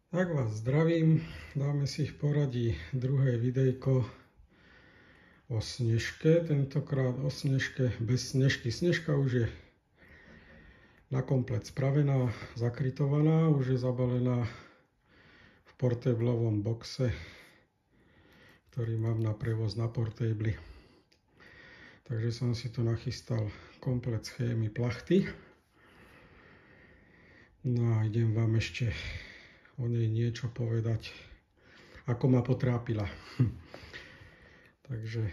Tak vás zdravím, dáme si v poradí druhé videjko o snežke, tentokrát o snežke bez snežky. Snežka už je na komplet spravená, zakrytovaná, už je zabalená v portablovom boxe, ktorý mám na prevoz na portabli. Takže som si tu nachystal komplet schémy plachty. No a idem vám ešte o nej niečo povedať, ako ma potrápila. Takže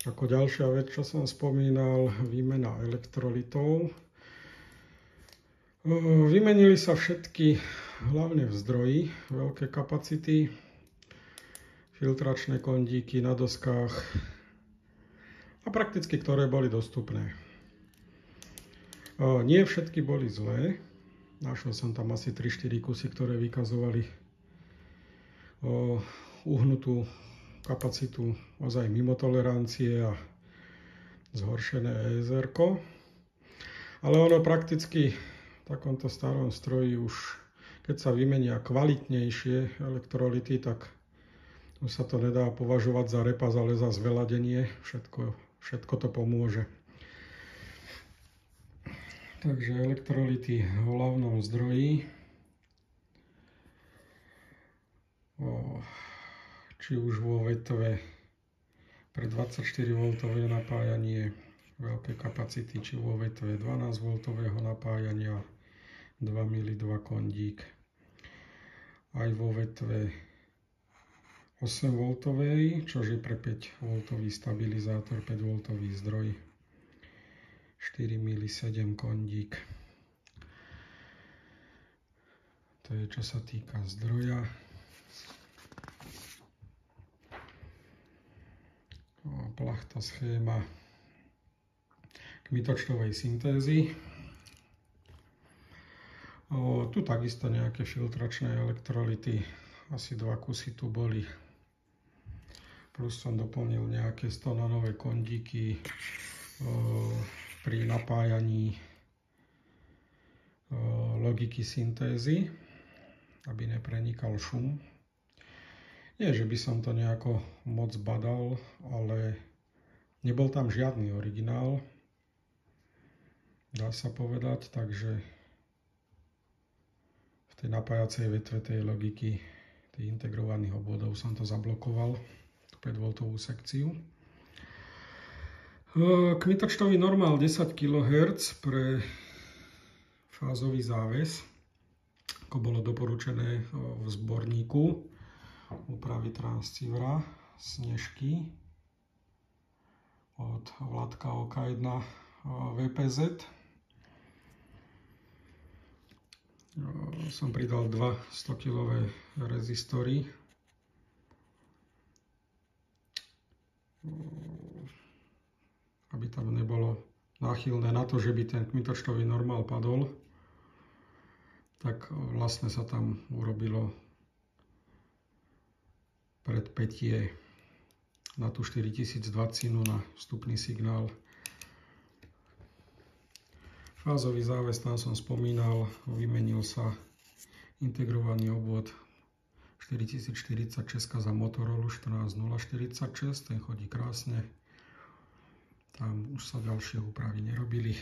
ako ďalšia vec, čo som spomínal, výmena elektrolitov. Vymenili sa všetky, hlavne v zdroji, veľké kapacity, filtračné kondíky na doskách a prakticky ktoré boli dostupné. Nie všetky boli zlé. Našiel som tam asi 3-4 kusy, ktoré vykazovali uhnutú kapacitu ozaj mimo tolerancie a zhoršené ESR-ko. Ale ono prakticky v takomto starom stroji už, keď sa vymenia kvalitnejšie elektrolity, tak už sa to nedá považovať za repas, ale za zveladenie. Všetko to pomôže. Takže elektrolity v hlavnom zdroji, či už vo vetve pre 24V napájanie veľké kapacity, či vo vetve 12V napájania 2 mili 2 kondík, aj vo vetve 8V, čože pre 5V stabilizátor, 5V zdroj, 4 mili 7 kondík. To je čo sa týka zdroja. Plachta schéma kmitočtovej syntézy. Tu takisto nejaké filtračné elektrolity, asi 2 kusy tu boli. Plus som doplnil nejaké 100-nanové kondíky pri napájaní logiky syntézy, aby neprenikal šum. Nie, že by som to nejako moc badal, ale nebol tam žiadny originál, dá sa povedať, takže v tej napájacej vetve tej logiky, tých integrovaných obvodov som to zablokoval, tú 5V sekciu. Kmitočtový normál 10 kHz pre fázový záves, ako bolo doporučené v zborníku úpravy transceivera Snežky od Vladka OK1 VPZ. Som pridal 2 100kové rezistory. Aby tam nebolo náchylné na to, že by ten kmitočtový normál padol, tak vlastne sa tam urobilo predpätie na tú 4020 na vstupný signál. Fázový záves, tam som spomínal, vymenil sa integrovaný obvod 4046 za Motorola 14046, ten chodí krásne. Tam už sa ďalšie úpravy nerobili.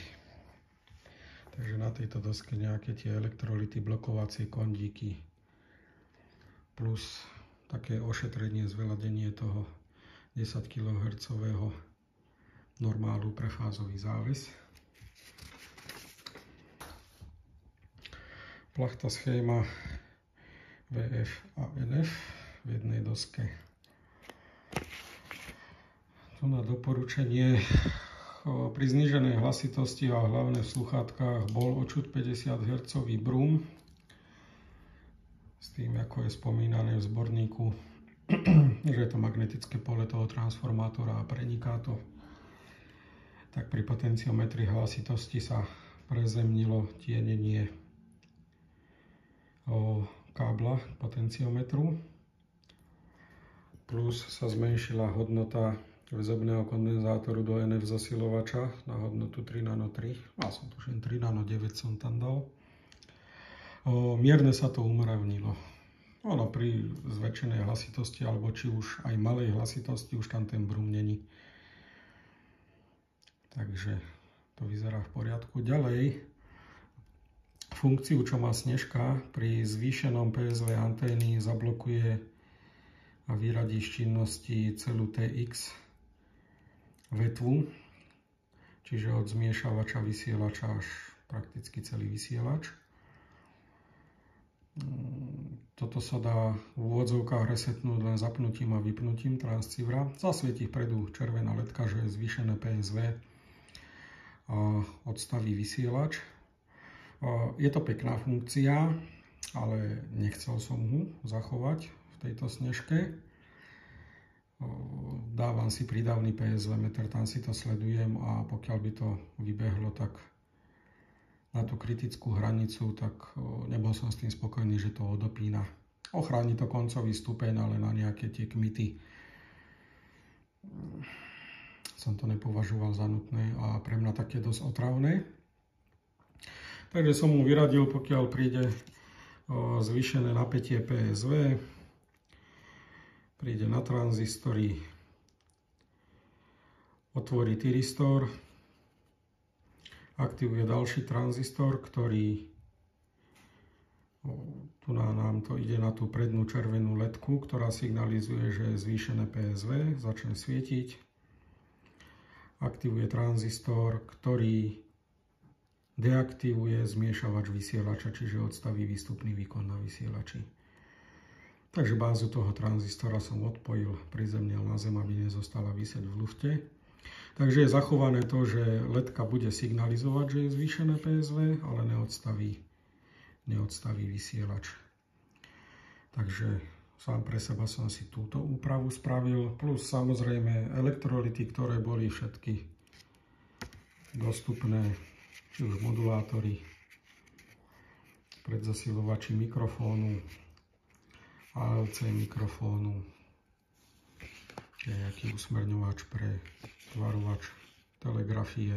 Takže na tejto doske nejaké tie elektrolity, blokovacie kondíky plus také ošetrenie, zveladenie toho 10 kHz normálu pre fázový záves. Plachta schéma VF a NF v jednej doske. Tu na doporučenie pri zníženej hlasitosti a hlavne v sluchátkach bol očuť 50 Hz brum. S tým, ako je spomínané v zborníku, že je to magnetické pole toho transformátora a preniká to, tak pri potenciometrii hlasitosti sa prezemnilo tienenie kábla k potenciometru, plus sa zmenšila hodnota väzobného kondenzátoru do NF zasilovača na hodnotu 3 nano 3. Mal som tuším 3 nano 9 som tam dal. Mierne sa to umravnilo. Ono pri zväčšenej hlasitosti, alebo či už aj malej hlasitosti, už tam ten brum není. Takže to vyzerá v poriadku. Ďalej, funkciu, čo má Snežka, pri zvýšenom PSV antény zablokuje a vyradí z činnosti celú TX vetvu, čiže od zmiešavača, vysielača až prakticky celý vysielač. Toto sa dá v úvodzovkách resetnúť len zapnutím a vypnutím transceivera. Zasvietí vpredu červená ledka, že je zvýšené PSV a odstaví vysielač. Je to pekná funkcia, ale nechcel som ho zachovať v tejto Snežke. Dávam si prídavný PSV meter, tam si to sledujem a pokiaľ by to vybehlo tak na tú kritickú hranicu, tak nebol som s tým spokojný, že to odopína. Ochráni to koncový stupeň, ale na nejaké tie kmity som to nepovažoval za nutné a pre mňa také dosť otravné. Takže som mu vyradil, pokiaľ príde zvýšené napätie PSV, príde na tranzistory, otvorí tyristor, aktivuje ďalší tranzistor, ktorý tu nám to ide na tú prednú červenú ledku, ktorá signalizuje, že je zvýšené PSV, začne svietiť. Aktivuje tranzistor, ktorý deaktivuje zmiešavač vysielača, čiže odstaví výstupný výkon na vysielači. Takže bázu toho tranzistora som odpojil, prizemnil na zem, aby nezostala visieť v lufte. Takže je zachované to, že ledka bude signalizovať, že je zvýšené PSV, ale neodstaví vysielač. Takže sám pre seba som si túto úpravu spravil, plus samozrejme elektrolyty, ktoré boli všetky dostupné, či už modulátory, predzasilovači mikrofónu, ALC mikrofónu, nejaký usmerňovač pre tvarovač telegrafie,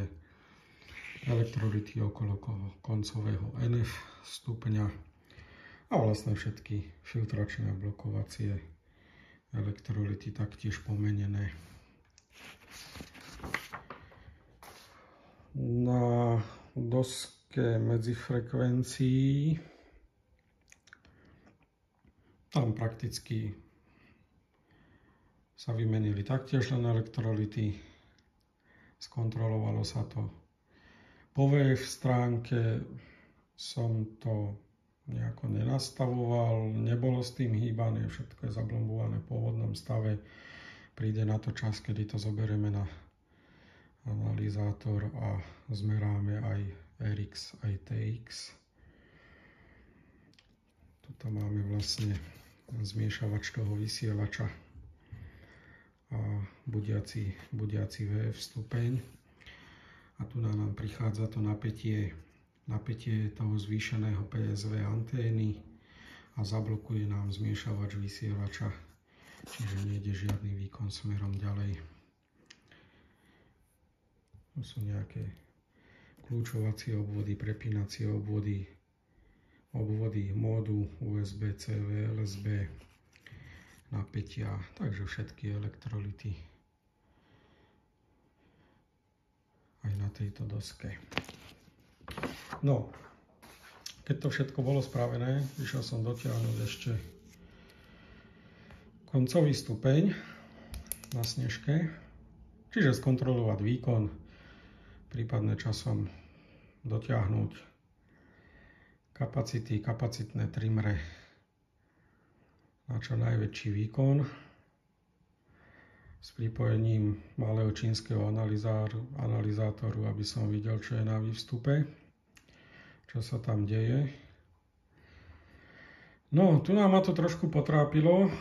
elektrolyty okolo koncového NF stupňa a vlastne všetky filtračné a blokovacie elektrolyty taktiež pomenené. Na doske medzifrekvencií tam prakticky sa vymenili taktiež len elektrolyty. Skontrolovalo sa to. Po VF stránke som to nejako nenastavoval, nebolo s tým hýbané, všetko je zablombované v pôvodnom stave. Príde na to čas, kedy to zoberieme na analyzátor a zmeráme aj RX, aj TX. Tuto máme vlastne zmiešavač toho vysielača a budiaci VF stupeň. A tu nám prichádza to napätie toho zvýšeného PSV antény a zablokuje nám zmiešavač vysielača, čiže nejde žiadny výkon smerom ďalej. Tu sú nejaké kľúčovacie obvody, prepínacie obvody módu USB-C, LSB, napätia, takže všetky elektrolyty aj na tejto doske. No, keď to všetko bolo spravené, išiel som dotiahnuť ešte koncový stupeň na Snežke, čiže skontrolovať výkon, prípadne časom dotiahnuť kapacitné trimre na čo najväčší výkon s pripojením malého čínskeho analyzátoru, aby som videl, čo je na vývstupe, čo sa tam deje. No, tu nám ma to trošku potrápilo.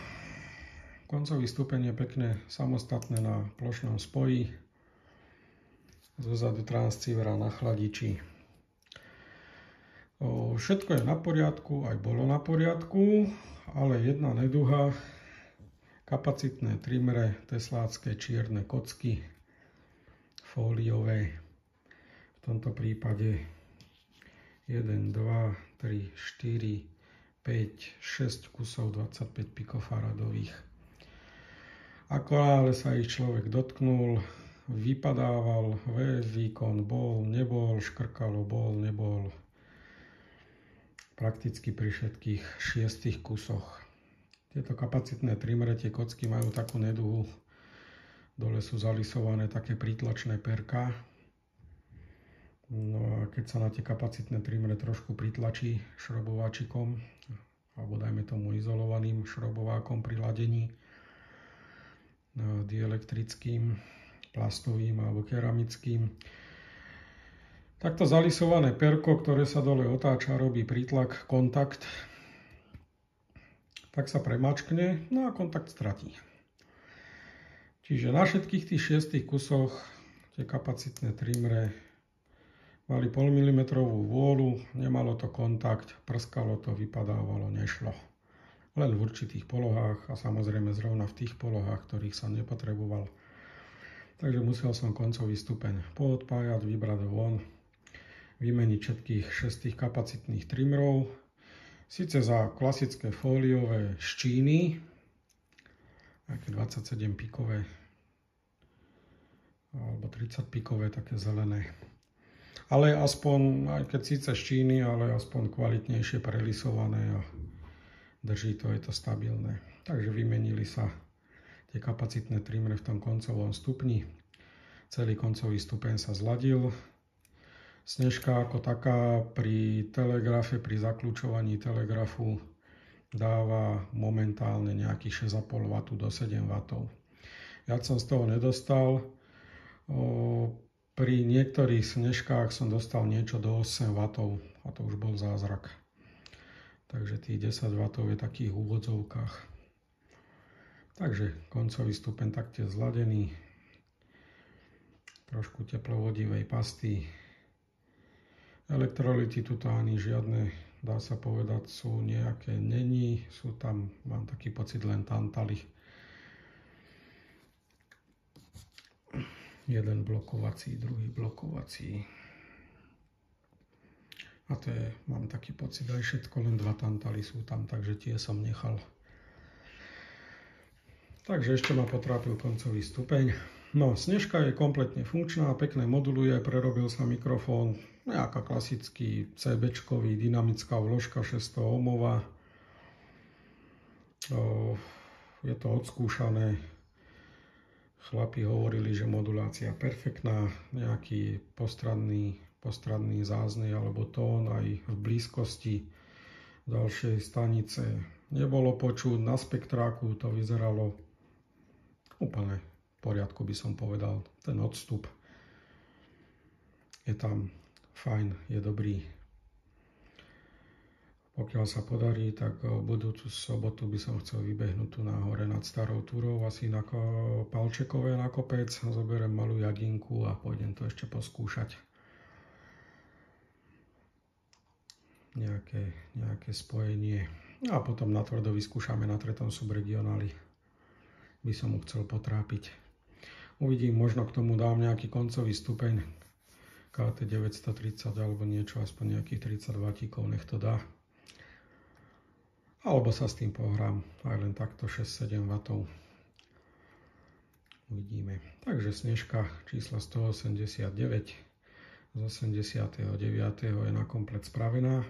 Koncový stupeň je pekne samostatné na plošnom spoji. Zozadu transceivera na chladiči. Všetko je na poriadku, aj bolo na poriadku, ale jedna neduha, kapacitné trimre, teslácké čierne kocky, fóliové, v tomto prípade 1, 2, 3, 4, 5, 6 kusov 25 pikofaradových. Ako náhle sa ich človek dotknul, vypadával, výkon bol, nebol, škrkalo, bol, nebol. Prakticky pri všetkých 6 kusoch. Tieto kapacitné trimre, tie kocky majú takú neduhu. Dole sú zalisované také prítlačné perká. No a keď sa na tie kapacitné trimre trošku pritlačí šrobováčikom, alebo dajme tomu izolovaným šrobovákom pri ladení, dielektrickým, plastovým alebo keramickým, takto zalisované perko, ktoré sa dole otáča, robí prítlak, kontakt, tak sa premačkne, no a kontakt stratí. Čiže na všetkých tých 6 kusoch tie kapacitné trimre mali 0,5 mm vôľu, nemalo to kontakt, prskalo to, vypadávalo, nešlo. Len v určitých polohách a samozrejme zrovna v tých polohách, ktorých som nepotreboval. Takže musel som koncový stupeň poodpájať, vybrať von, vymeniť všetkých 6 kapacitných trimrov. Sice za klasické fóliové ščíny, také 27 pikové, alebo 30 pikové, také zelené. Ale aspoň, aj keď síce ščíny, ale aspoň kvalitnejšie prelisované a drží to, je to stabilné. Takže vymenili sa tie kapacitné trimre v tom koncovom stupni. Celý koncový stupeň sa zladil. Snežka ako taká pri telegrafe, pri zakľúčovaní telegrafu dáva momentálne nejakých 6,5 W do 7 W. Viac som z toho nedostal. Pri niektorých snežkách som dostal niečo do 8 W a to už bol zázrak. Takže tých 10 W je takých úvodzovkách. Takže koncový stupeň taktiež zladený. Trošku teplovodivej pasty. Elektrolyty tuto ani žiadne, dá sa povedať, sú nejaké není. Sú tam, mám taký pocit, len tantaly. Jeden blokovací, druhý blokovací. A to je, mám taký pocit, aj všetko, len 2 tantaly sú tam, takže tie som nechal. Takže ešte ma potrápil koncový stupeň. No, snežka je kompletne funkčná, pekne moduluje, prerobil sa mikrofón, nejaká klasický CB-čkový, dynamická vložka 600 ohmová. Je to odskúšané. Chlapi hovorili, že modulácia perfektná, nejaký postranný záznej alebo tón aj v blízkosti ďalšej stanice nebolo počuť. Na spektráku to vyzeralo úplne v poriadku, by som povedal. Ten odstup je tam fajn, je dobrý. Pokiaľ sa podarí, tak budúcu sobotu by som chcel vybehnúť tu nahore nad Starou Túrou, asi na Palčekové na kopec, zoberiem malú jaginku a pôjdem to ešte poskúšať. Nejaké spojenie. A potom natvrdo vyskúšame na 3. subregionáli. By som mu chcel potrápiť. Uvidím, možno k tomu dám nejaký koncový stupeň KT 930 alebo niečo, aspoň nejakých 32 tíkov, nech to dá. Alebo sa s tým pohrám aj len takto 6-7 W. Uvidíme. Takže snežka číslo 189 z 89. je na komplet spravená.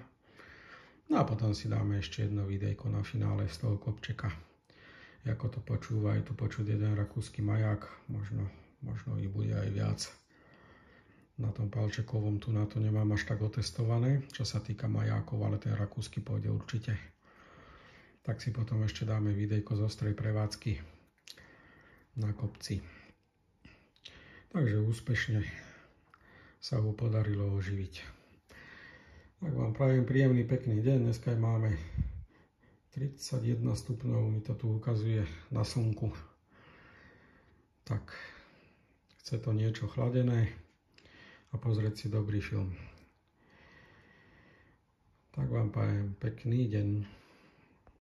No a potom si dáme ešte jedno videjko na finále z toho kopčeka. Ako to počúva, je tu počuť jeden rakúsky maják, možno ich bude aj viac. Na tom Palčekovom tu na to nemám až tak otestované, čo sa týka majákov, ale ten rakúsky pôjde určite. Tak si potom ešte dáme videjko z ostrej prevádzky na kopci. Takže úspešne sa ho podarilo oživiť. Tak vám prajem príjemný, pekný deň. Dneska máme 31 stupňov, mi to tu ukazuje na slnku. Tak, chce to niečo chladené a pozrieť si dobrý film. Tak vám prajem pekný deň.